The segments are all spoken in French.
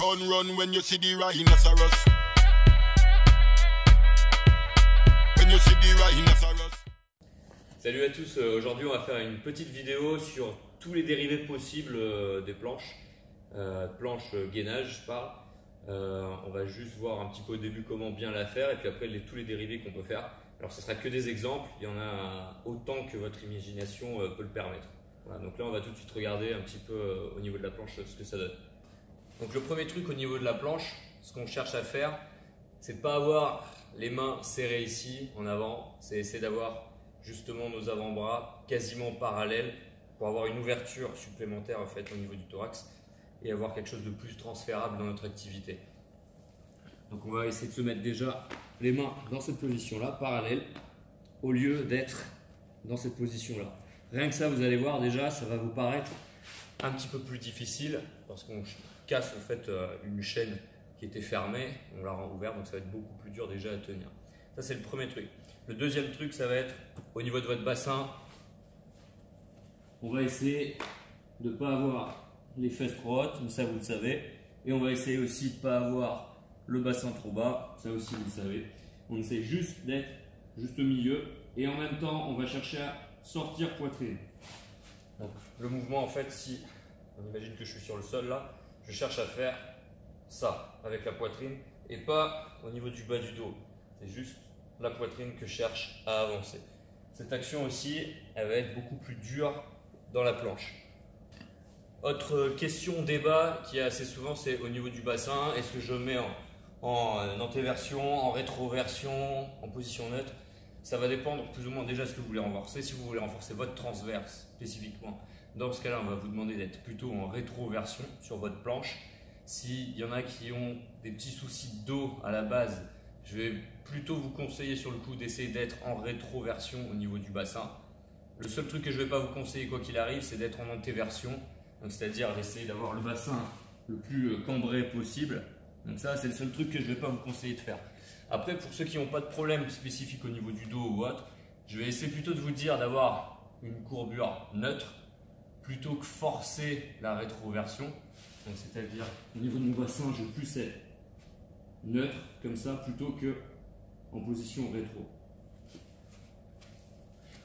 Run, run when you see the rhinoceros. When you see the rhinoceros. Salut à tous, aujourd'hui on va faire une petite vidéo sur tous les dérivés possibles des planches, planches gainage je parle. On va juste voir un petit peu au début comment bien la faire et puis après tous les dérivés qu'on peut faire. Alors ce ne sera que des exemples, il y en a autant que votre imagination peut le permettre. Voilà, donc là on va tout de suite regarder un petit peu au niveau de la planche ce que ça donne. Donc le premier truc au niveau de la planche, ce qu'on cherche à faire, c'est de ne pas avoir les mains serrées ici en avant, c'est essayer d'avoir justement nos avant-bras quasiment parallèles pour avoir une ouverture supplémentaire en fait au niveau du thorax et avoir quelque chose de plus transférable dans notre activité. Donc on va essayer de se mettre déjà les mains dans cette position là, parallèles, au lieu d'être dans cette position là. Rien que ça, vous allez voir déjà, ça va vous paraître un petit peu plus difficile parce qu'on casse en fait une chaîne qui était fermée, on la rend ouverte, donc ça va être beaucoup plus dur déjà à tenir. Ça c'est le premier truc. Le deuxième truc, ça va être au niveau de votre bassin, on va essayer de ne pas avoir les fesses trop hautes, mais ça vous le savez, et on va essayer aussi de ne pas avoir le bassin trop bas, ça aussi vous le savez. On essaie juste d'être juste au milieu et en même temps on va chercher à sortir poitrine. Donc le mouvement en fait, si on imagine que je suis sur le sol là, je cherche à faire ça avec la poitrine et pas au niveau du bas du dos, c'est juste la poitrine que je cherche à avancer. Cette action aussi, elle va être beaucoup plus dure dans la planche. Autre question, débat qui est assez souvent, c'est au niveau du bassin, est-ce que je mets en antéversion, en rétroversion, en position neutre? Ça va dépendre plus ou moins déjà de ce que vous voulez renforcer. Si vous voulez renforcer votre transverse spécifiquement, dans ce cas-là, on va vous demander d'être plutôt en rétroversion sur votre planche. S'il y en a qui ont des petits soucis de dos à la base, je vais plutôt vous conseiller sur le coup d'essayer d'être en rétroversion au niveau du bassin. Le seul truc que je ne vais pas vous conseiller quoi qu'il arrive, c'est d'être en antéversion. C'est-à-dire d'essayer d'avoir le bassin le plus cambré possible. Donc ça, c'est le seul truc que je ne vais pas vous conseiller de faire. Après, pour ceux qui n'ont pas de problème spécifique au niveau du dos ou autre, je vais essayer plutôt de vous dire d'avoir une courbure neutre plutôt que forcer la rétroversion. C'est-à-dire au niveau de mon bassin, je vais plus être neutre comme ça plutôt que en position rétro.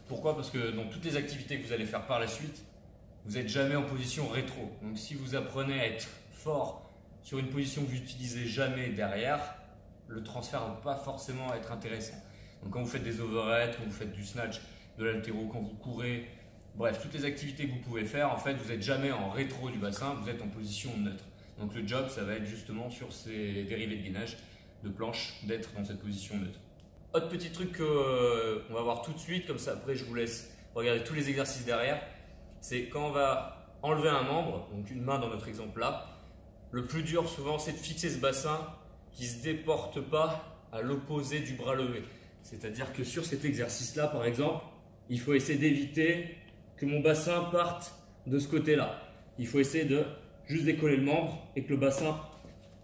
Pourquoi? Parce que dans toutes les activités que vous allez faire par la suite, vous n'êtes jamais en position rétro. Donc si vous apprenez à être fort sur une position que vous n'utilisez jamais derrière, le transfert ne va pas forcément être intéressant. Donc quand vous faites des overheads, quand vous faites du snatch, de l'haltéro, quand vous courez, bref, toutes les activités que vous pouvez faire, en fait, vous n'êtes jamais en rétro du bassin, vous êtes en position neutre. Donc le job, ça va être justement sur ces dérivés de gainage de planche, d'être dans cette position neutre. Autre petit truc qu'on va voir tout de suite, comme ça après je vous laisse regarder tous les exercices derrière, c'est quand on va enlever un membre, donc une main dans notre exemple là, le plus dur souvent c'est de fixer ce bassin qui ne se déporte pas à l'opposé du bras levé. C'est-à-dire que sur cet exercice là par exemple, il faut essayer d'éviter que mon bassin parte de ce côté là. Il faut essayer de juste décoller le membre et que le bassin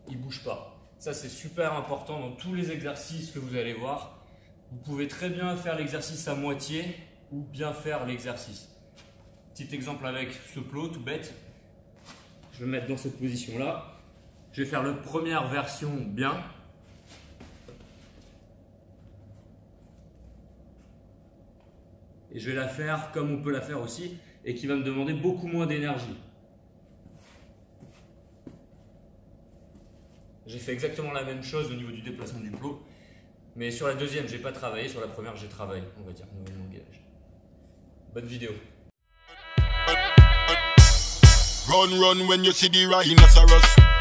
il ne bouge pas. Ça c'est super important dans tous les exercices que vous allez voir. Vous pouvez très bien faire l'exercice à moitié ou bien faire l'exercice. Petit exemple avec ce plot tout bête. Je vais me mettre dans cette position là. Je vais faire la première version bien. Et je vais la faire comme on peut la faire aussi et qui va me demander beaucoup moins d'énergie. J'ai fait exactement la même chose au niveau du déplacement du plot. Mais sur la deuxième, j'ai pas travaillé. Sur la première, j'ai travaillé, on va dire, au niveau de gainage. Bonne vidéo. Run, run when you see the rhinoceros.